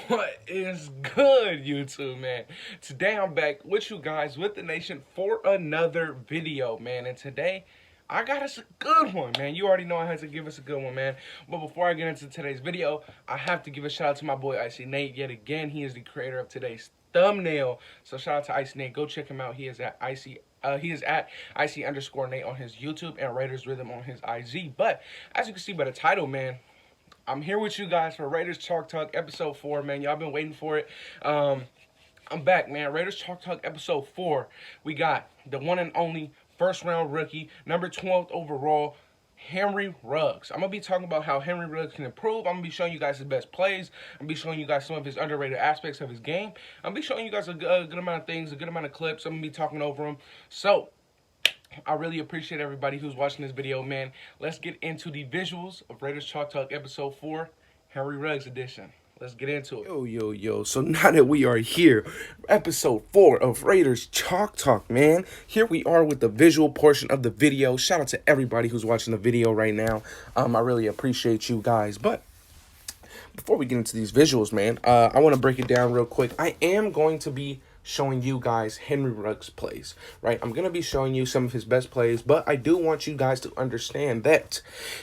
What is good, YouTube, man? Today I'm back with you guys, with the nation, for another video, man. And today, I got us a good one, man. You already know I had to give us a good one, man. But before I get into today's video, I have to give a shout out to my boy, Icy Nate, yet again. He is the creator of today's thumbnail. So shout out to Icy Nate. Go check him out. He is at Icy_Nate on his YouTube and Raiders Rhythm on his IG. But as you can see by the title, man, I'm here with you guys for Raiders Chalk Talk episode 4, man. Y'all been waiting for it. I'm back, man. Raiders Chalk Talk episode 4. We got the one and only first round rookie, number 12th overall, Henry Ruggs. I'm going to be talking about how Henry Ruggs can improve. I'm going to be showing you guys his best plays. I'm going to be showing you guys some of his underrated aspects of his game. I'm going to be showing you guys a good amount of things, a good amount of clips. I'm going to be talking over them. So, I really appreciate everybody who's watching this video, man. Let's get into the visuals of Raiders Chalk Talk episode 4, Henry Ruggs edition. Let's get into it. Yo. So now that we are here, episode 4 of Raiders Chalk Talk, man. Here we are with the visual portion of the video. Shout out to everybody who's watching the video right now. I really appreciate you guys. But before we get into these visuals, man, I want to break it down real quick. I am going to be showing you guys Henry Ruggs plays, right? I'm going to be showing you some of his best plays, but I do want you guys to understand that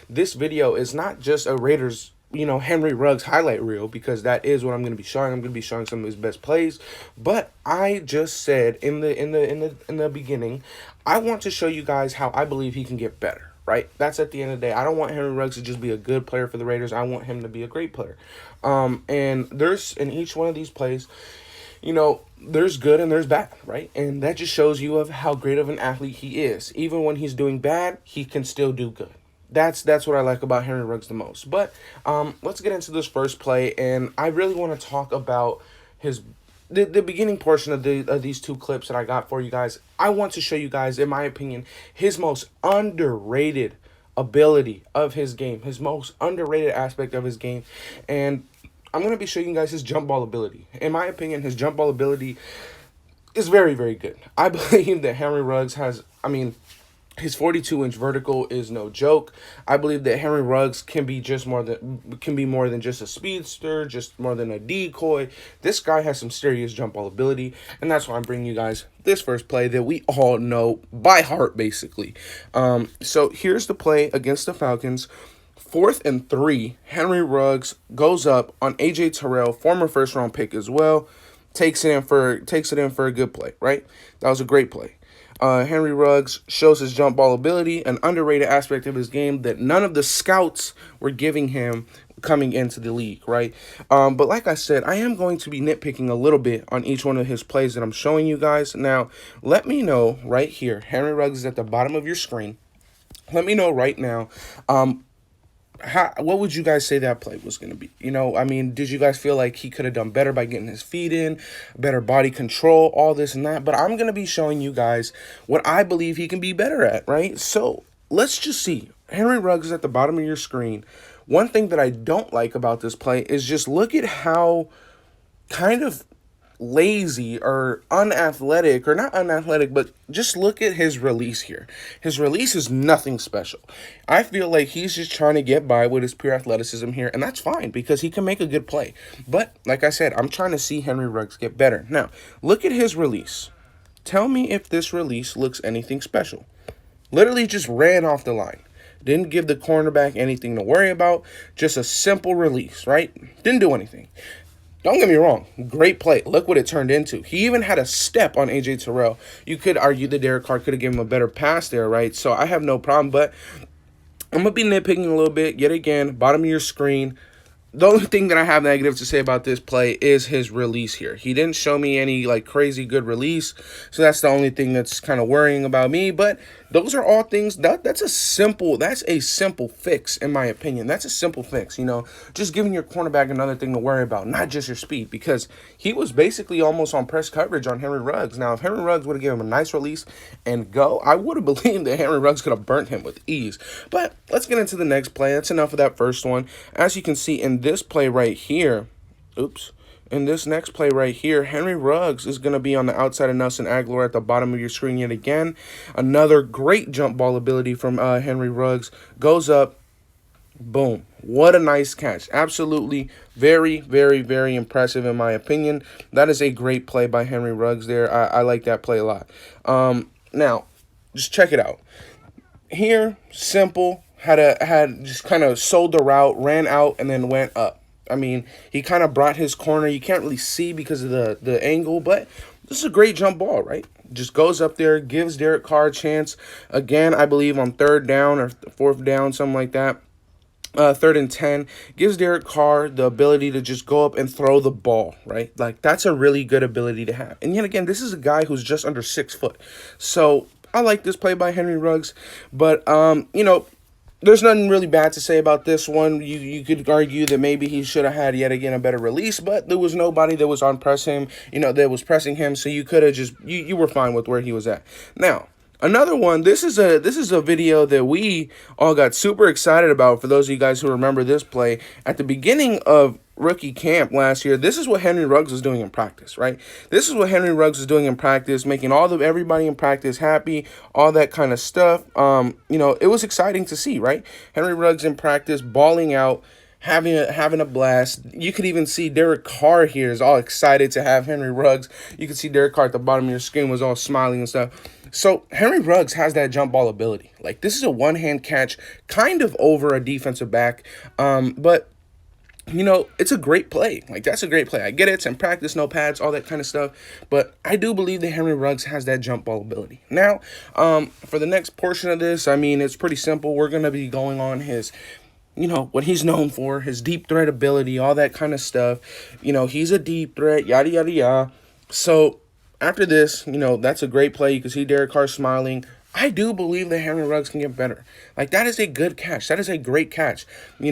this video is not just a Raiders, Henry Ruggs highlight reel, because that is what I'm going to be showing. I'm going to be showing some of his best plays, but I just said in the beginning, I want to show you guys how I believe he can get better. Right? That's at the end of the day. I don't want Henry Ruggs to just be a good player for the Raiders. I want him to be a great player. And there's in each one of these plays, there's good and there's bad, right? And that just shows you of how great of an athlete he is. Even when he's doing bad, he can still do good. That's what I like about Henry Ruggs the most. But let's get into this first play, and I really want to talk about the beginning portion of these two clips that I got for you guys. I want to show you guys, in my opinion, his most underrated ability of his game, his most underrated aspect of his game, and I'm going to be showing you guys his jump ball ability. In my opinion, his jump ball ability is very, very good. I believe that Henry Ruggs has, his 42-inch vertical is no joke. I believe that Henry Ruggs can be more than just a speedster, just more than a decoy. This guy has some serious jump ball ability, and that's why I'm bringing you guys this first play that we all know by heart, basically. So here's the play against the Falcons. 4th and 3, Henry Ruggs goes up on A.J. Terrell, former first-round pick as well. Takes it in for a good play, right? That was a great play. Henry Ruggs shows his jump ball ability, an underrated aspect of his game that none of the scouts were giving him coming into the league, right? But like I said, I am going to be nitpicking a little bit on each one of his plays that I'm showing you guys. Now, let me know right here. Henry Ruggs is at the bottom of your screen. Let me know right now. What would you guys say that play was going to be? Did you guys feel like he could have done better by getting his feet in, better body control, all this and that? But I'm going to be showing you guys what I believe he can be better at, right? So let's just see. Henry Ruggs is at the bottom of your screen. One thing that I don't like about this play is just look at how kind of lazy or unathletic, or not unathletic, but just look at his release here. His release is nothing special. I feel like he's just trying to get by with his pure athleticism here, and that's fine because he can make a good play. But like I said, I'm trying to see Henry Ruggs get better. Now, look at his release. Tell me if this release looks anything special. Literally just ran off the line. Didn't give the cornerback anything to worry about. Just a simple release, right? Didn't do anything. Don't get me wrong, great play. Look what it turned into. He even had a step on A.J. Terrell. You could argue that Derek Carr could have given him a better pass there, right? So I have no problem, but I'm going to be nitpicking a little bit. Yet again, bottom of your screen. The only thing that I have negative to say about this play is his release here. He didn't show me any crazy good release, so that's the only thing that's kind of worrying about me. But those are all things that's a simple fix, in my opinion. That's a simple fix, just giving your cornerback another thing to worry about, not just your speed, because he was basically almost on press coverage on Henry Ruggs. Now, if Henry Ruggs would have given him a nice release and go, I would have believed that Henry Ruggs could have burnt him with ease. But let's get into the next play. That's enough of that first one. As you can see in this play right here, in this next play right here, Henry Ruggs is going to be on the outside of Nelson Agholor at the bottom of your screen yet again. Another great jump ball ability from Henry Ruggs. Goes up, Boom. What a nice catch. Absolutely very, very, very impressive in my opinion. That is a great play by Henry Ruggs there. I like that play a lot. Now, just check it out. Here, simple, had just kind of sold the route, ran out, and then went up. I mean, he kind of brought his corner. You can't really see because of the angle, but this is a great jump ball, right? Just goes up there, gives Derek Carr a chance. Again, I believe on third down or fourth down, something like that. Third and 10, gives Derek Carr the ability to just go up and throw the ball, right? Like, that's a really good ability to have. And yet again, this is a guy who's just under 6 foot. So I like this play by Henry Ruggs, but there's nothing really bad to say about this one. You could argue that maybe he should have had yet again a better release, but there was nobody that was on press him, that was pressing him, so you could have just you were fine with where he was at. Now, another one, this is a video that we all got super excited about. For those of you guys who remember this play, at the beginning of rookie camp last year, this is what Henry Ruggs was doing in practice, right? This is what Henry Ruggs was doing in practice, making everybody in practice happy, all that kind of stuff. It was exciting to see, right? Henry Ruggs in practice, balling out, having a blast. You could even see Derek Carr here is all excited to have Henry Ruggs. You could see Derek Carr at the bottom of your screen was all smiling and stuff. So Henry Ruggs has that jump ball ability. Like, this is a one-hand catch, kind of over a defensive back, but it's a great play. Like, that's a great play. I get it. It's in practice, no pads, all that kind of stuff. But I do believe that Henry Ruggs has that jump ball ability. Now, for the next portion of this, I mean, it's pretty simple. We're going to be going on his what he's known for, his deep threat ability, all that kind of stuff. He's a deep threat, yada, yada, yada. So after this, that's a great play. You can see Derek Carr smiling. I do believe that Henry Ruggs can get better. Like, that is a good catch. That is a great catch. We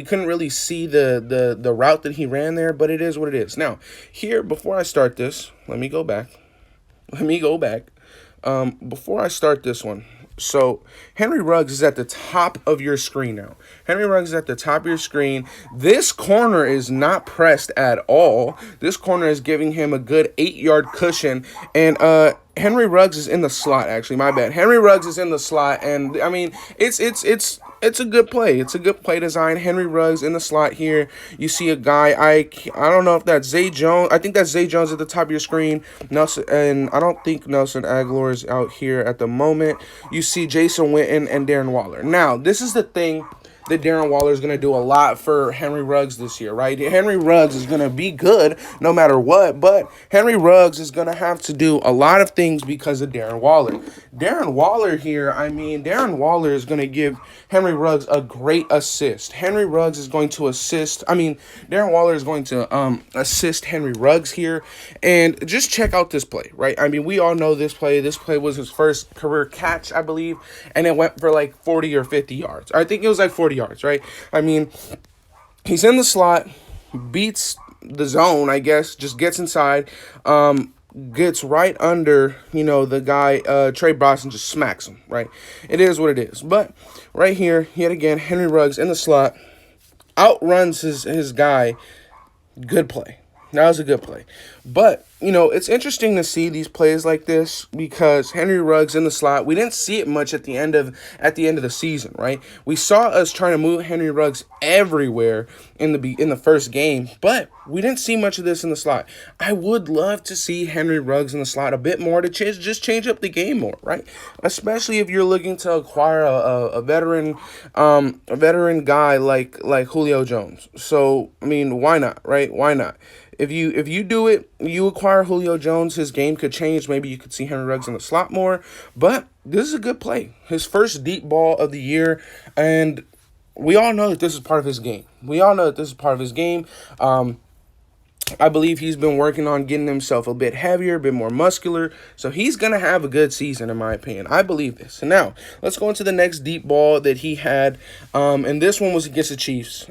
couldn't really see the route that he ran there, but it is what it is. Now, here, before I start this, let me go back. Before I start this one, so Henry Ruggs is at the top of your screen now. Henry Ruggs is at the top of your screen. This corner is not pressed at all. This corner is giving him a good 8-yard cushion. And Henry Ruggs is in the slot, actually. My bad. Henry Ruggs is in the slot. And, I mean, it's a good play. It's a good play design. Henry Ruggs in the slot here. You see a guy, I don't know if that's Zay Jones. I think that's Zay Jones at the top of your screen. Nelson, and I don't think Nelson Aguilar is out here at the moment. You see Jason Witten and Darren Waller. Now, this is the thing that Darren Waller is going to do a lot for Henry Ruggs this year, right? Henry Ruggs is going to be good no matter what, but Henry Ruggs is going to have to do a lot of things because of Darren Waller. Darren Waller here, Darren Waller is going to give Henry Ruggs a great assist. Henry Ruggs is going to Darren Waller is going to assist Henry Ruggs here. And just check out this play, right? We all know this play. This play was his first career catch, I believe, and it went for like 40 or 50 yards. I think it was like 40 yards, right? He's in the slot, beats the zone, I guess, just gets inside, gets right under, the guy, Trey Boston, just smacks him, right? It is what it is. But right here, yet again, Henry Ruggs in the slot, outruns his guy. Good play. That was a good play. But, it's interesting to see these plays like this because Henry Ruggs in the slot, we didn't see it much at the end of the season, right? We saw us trying to move Henry Ruggs everywhere in the first game, but we didn't see much of this in the slot. I would love to see Henry Ruggs in the slot a bit more to change up the game more, right? Especially if you're looking to acquire a veteran guy like Julio Jones. So, why not, right? Why not? If you do it, you acquire Julio Jones, his game could change. Maybe you could see Henry Ruggs in the slot more. But this is a good play. His first deep ball of the year. And we all know that this is part of his game. I believe he's been working on getting himself a bit heavier, a bit more muscular. So he's going to have a good season, in my opinion. I believe this. And now, let's go into the next deep ball that he had. And this one was against the Chiefs.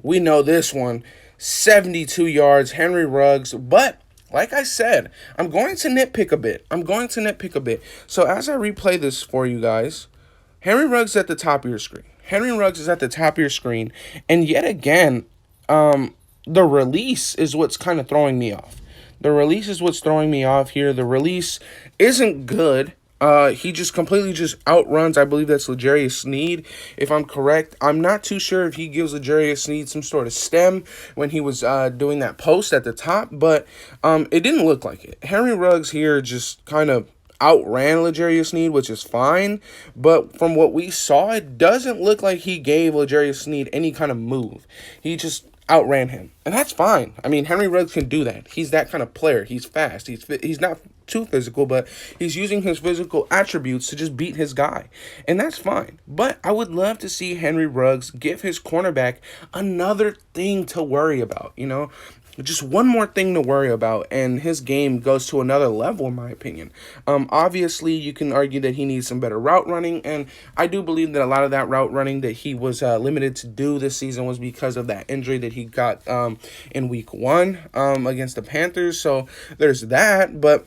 We know this one. 72 yards, Henry Ruggs. But, like I said, I'm going to nitpick a bit. So as I replay this for you guys, Henry Ruggs is at the top of your screen. And yet again, the release is what's kind of throwing me off. The release isn't good. He just completely just outruns, I believe that's L'Jarius Sneed, if I'm correct. I'm not too sure if he gives L'Jarius Sneed some sort of stem when he was doing that post at the top, but it didn't look like it. Henry Ruggs here just kind of outran L'Jarius Sneed, which is fine, but from what we saw, it doesn't look like he gave L'Jarius Sneed any kind of move. He just outran him, and that's fine. I mean, Henry Ruggs can do that. He's that kind of player. He's fast. He's not too physical, but he's using his physical attributes to just beat his guy, and that's fine. But I would love to see Henry Ruggs give his cornerback another thing to worry about, you know, just one more thing to worry about, and his game goes to another level, in my opinion. Obviously, you can argue that he needs some better route running, and I do believe that a lot of that route running that he was limited to do this season was because of that injury that he got in week 1 against the Panthers. So there's that, but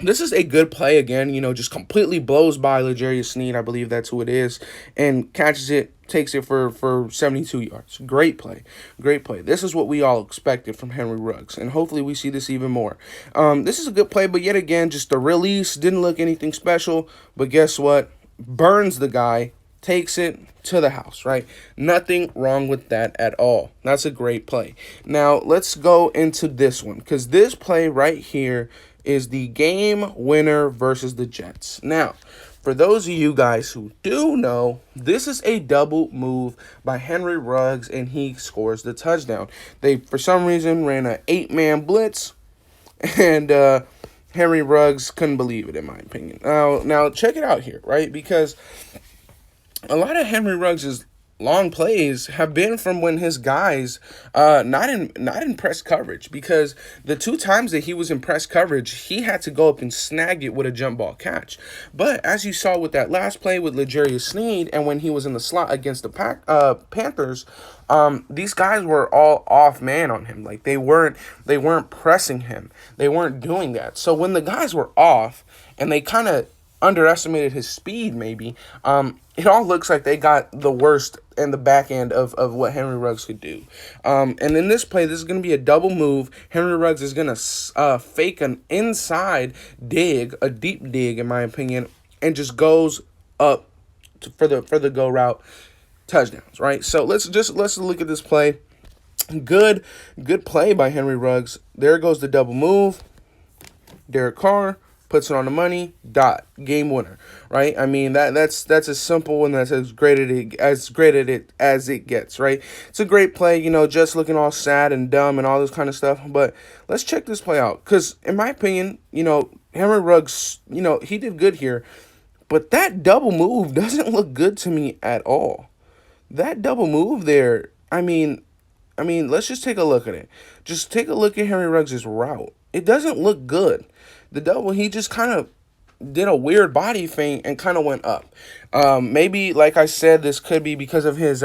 this is a good play again, you know, just completely blows by L'Jarius Sneed, I believe that's who it is, and catches it, takes it for 72 yards. Great play. Great play. This is what we all expected from Henry Ruggs, and hopefully we see this even more. This is a good play, but yet again, just the release didn't look anything special, but guess what? Burns the guy, takes it to the house, right? Nothing wrong with that at all. That's a great play. Now, let's go into this one, because this play right here is the game winner versus the Jets. Now, for those of you guys who do know, this is a double move by Henry Ruggs, and he scores the touchdown. They, for some reason, ran an 8-man blitz, and Henry Ruggs couldn't believe it, in my opinion. Now check it out here, right? Because a lot of Henry Ruggs' long plays have been from when his guys not in press coverage, because the 2 times that he was in press coverage, he had to go up and snag it with a jump ball catch. But as you saw with that last play with L'Jarius Sneed, and when he was in the slot against the Panthers, these guys were all off man on him. Like they weren't pressing him. They weren't doing that. So when the guys were off and they kind of underestimated his speed, maybe, it all looks like they got the worst and the back end of what Henry Ruggs could do. And in this play, this is going to be a double move. Henry Ruggs is going to fake an inside dig, a deep dig, in my opinion, and just goes up for the go route, touchdowns, right? So let's look at this play. Good play by Henry Ruggs. There goes the double move. Derek Carr puts it on the money, game winner, right? I mean, that's as simple and that's as great as it gets, right? It's a great play, you know, just looking all sad and dumb and all this kind of stuff. But let's check this play out, because in my opinion, you know, Henry Ruggs, you know, he did good here, but that double move doesn't look good to me at all. That double move there, I mean, let's just take a look at it. Just take a look at Henry Ruggs' route. It doesn't look good. The double, he just kind of did a weird body feint and kind of went up. Maybe, like I said, this could be because of his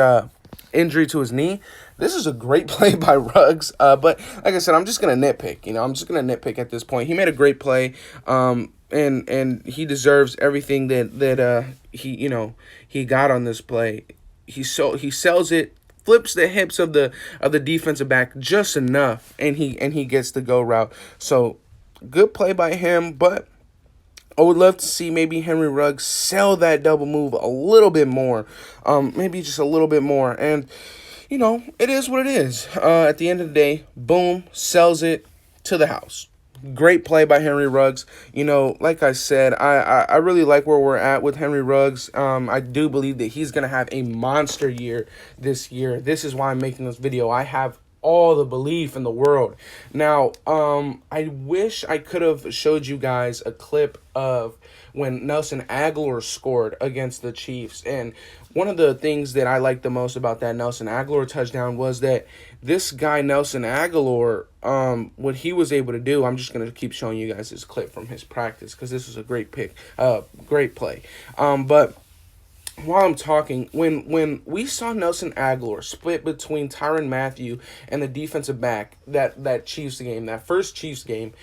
injury to his knee. This is a great play by Ruggs, but like I said, I'm just going to nitpick. You know, I'm just going to nitpick at this point. He made a great play, and he deserves everything that he got on this play. He sells it, flips the hips of the defensive back just enough, and he gets the go route. So good play by him, but I would love to see maybe Henry Ruggs sell that double move a little bit more, maybe just a little bit more. And you know, it is what it is. At the end of the day, boom, sells it to the house. Great play by Henry Ruggs. You know, like I said, I really like where we're at with Henry Ruggs. I do believe that he's going to have a monster year this year. This is why I'm making this video. I have all the belief in the world. Now, I wish I could have showed you guys a clip of when Nelson Aguilar scored against the Chiefs. And one of the things that I liked the most about that Nelson Aguilar touchdown was that this guy, Nelson Aguilar, what he was able to do, I'm just going to keep showing you guys this clip from his practice, because this was a great great play. But while I'm talking, when we saw Nelson Aguilar split between Tyrann Mathieu and the defensive back, that Chiefs game, that first Chiefs game,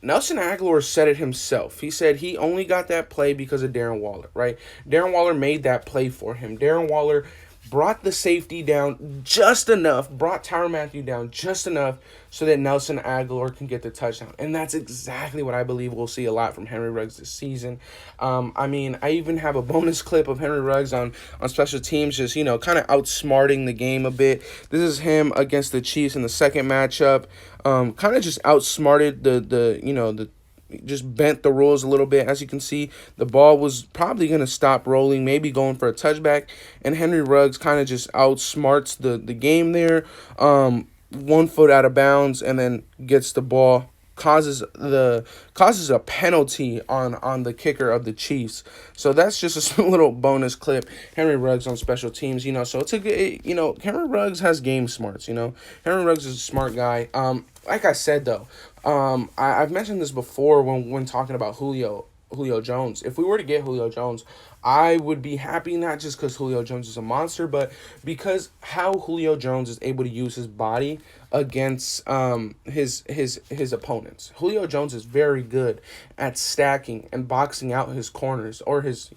Nelson Aguilar said it himself. He said he only got that play because of Darren Waller, right? Darren Waller made that play for him. Darren Waller brought the safety down just enough, brought Tyrann Mathieu down just enough so that Nelson Aguilar can get the touchdown. And that's exactly what I believe we'll see a lot from Henry Ruggs this season. I mean, I even have a bonus clip of Henry Ruggs on special teams, just, kind of outsmarting the game a bit. This is him against the Chiefs in the second matchup. Kind of just outsmarted the just bent the rules a little bit. As you can see, the ball was probably going to stop rolling, maybe going for a touchback, and Henry Ruggs kind of just outsmarts the game there. 1 foot out of bounds, and then gets the ball, causes a penalty on the kicker of the Chiefs. So that's just a little bonus clip. Henry Ruggs on special teams, so it's a good, Henry Ruggs has game smarts, Henry Ruggs is a smart guy. Like I said though, I've mentioned this before when talking about Julio Jones. If we were to get Julio Jones, I would be happy, not just because Julio Jones is a monster, but because how Julio Jones is able to use his body against his opponents. Julio Jones is very good at stacking and boxing out his corners or his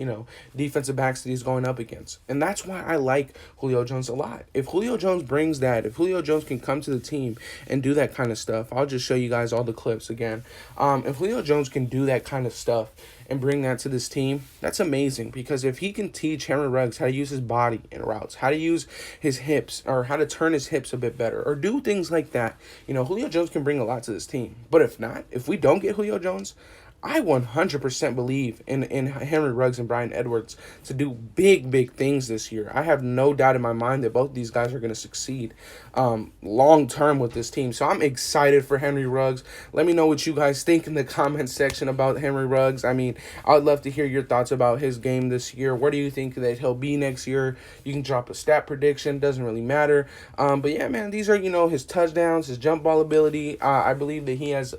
defensive backs that he's going up against, and that's why I like Julio Jones a lot. If Julio Jones brings that, if Julio Jones can come to the team and do that kind of stuff, I'll just show you guys all the clips again. If Julio Jones can do that kind of stuff and bring that to this team, that's amazing. Because if he can teach Henry Ruggs how to use his body in routes, how to use his hips, or how to turn his hips a bit better, or do things like that, Julio Jones can bring a lot to this team. But if not, if we don't get Julio Jones, I 100% believe in Henry Ruggs and Bryan Edwards to do big things this year. I have no doubt in my mind that both these guys are going to succeed long term with this team. So I'm excited for Henry Ruggs. Let me know what you guys think in the comment section about Henry Ruggs. I mean, I would love to hear your thoughts about his game this year. Where do you think that he'll be next year? You can drop a stat prediction. Doesn't really matter. But yeah, man, these are, his touchdowns, his jump ball ability. I believe that he has,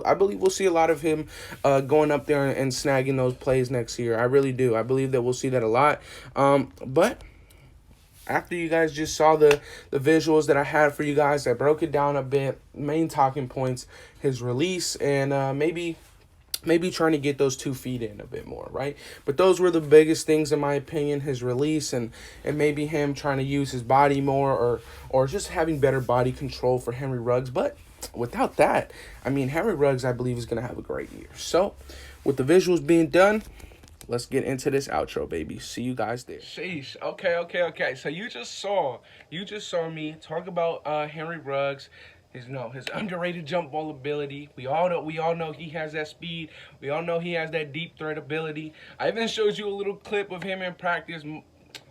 I believe we'll see a lot of him going up there and snagging those plays next year. I really do. I believe that we'll see that a lot. But after you guys just saw the visuals that I had for you guys, I broke it down a bit, main talking points, his release, and maybe trying to get those 2 feet in a bit more, right? But those were the biggest things in my opinion, his release and maybe him trying to use his body more or just having better body control for Henry Ruggs. But without that, I mean, Henry Ruggs, I believe, is going to have a great year. So with the visuals being done, let's get into this outro, baby. See you guys there. Sheesh. Okay. So you just saw me talk about Henry Ruggs, his underrated jump ball ability. We all know he has that speed. We all know he has that deep threat ability. I even showed you a little clip of him in practice,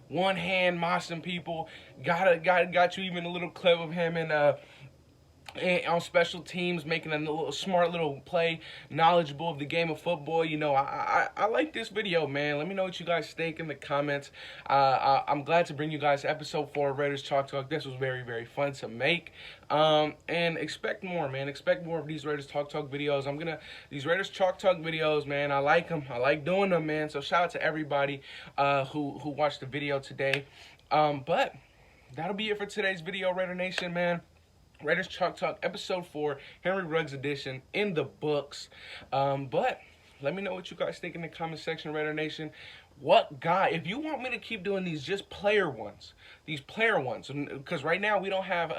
one hand mossing people. Got you even a little clip of him and on special teams, making a smart little play, knowledgeable of the game of football. I like this video, man. Let me know what you guys think in the comments. I'm glad to bring you guys episode 4 of Raiders Chalk Talk. This was very fun to make. And expect more, man. Expect more of these Raiders Talk videos. These Raiders Chalk Talk videos, man, I like them. I like doing them, man. So shout out to everybody who watched the video today. But that'll be it for today's video, Raider Nation, man. Raiders Chalk Talk, episode 4, Henry Ruggs edition, in the books. But let me know what you guys think in the comment section, Raider Nation. What guy, if you want me to keep doing these player ones, because right now we don't have,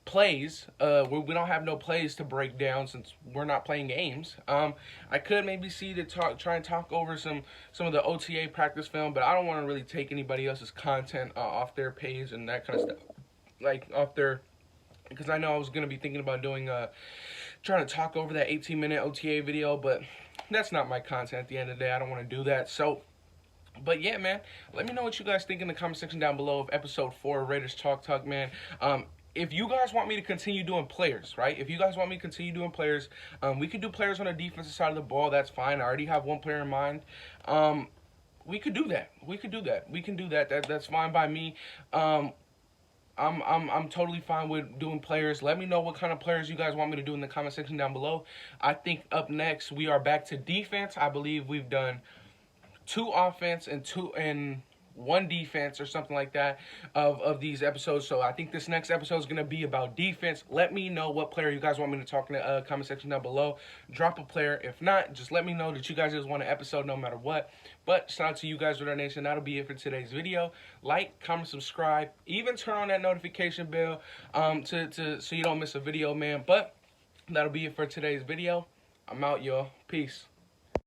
plays. We don't have no plays to break down since we're not playing games. I could maybe try and talk over some of the OTA practice film, but I don't want to really take anybody else's content off their page and that kind of stuff, like off their. Because I know I was going to be thinking about trying to talk over that 18-minute OTA video, but that's not my content at the end of the day. I don't want to do that. So, but yeah, man, let me know what you guys think in the comment section down below of episode 4 of Raiders Chalk Talk, man. If you guys want me to continue doing players, right? If you guys want me to continue doing players, we could do players on the defensive side of the ball. That's fine. I already have one player in mind. We could do that. We can do that. That's fine by me. I'm totally fine with doing players. Let me know what kind of players you guys want me to do in the comment section down below. I think up next we are back to defense. I believe we've done 2 offense and one defense or something like that of these episodes. So I think this next episode is going to be about defense. Let me know what player you guys want me to talk in the comment section down below. Drop a player. If not, just let me know that you guys just want an episode no matter what. But shout out to you guys with our nation. That'll be it for today's video. Like, comment, subscribe, even turn on that notification bell so you don't miss a video, man. But that'll be it for today's video. I'm out, y'all. Peace.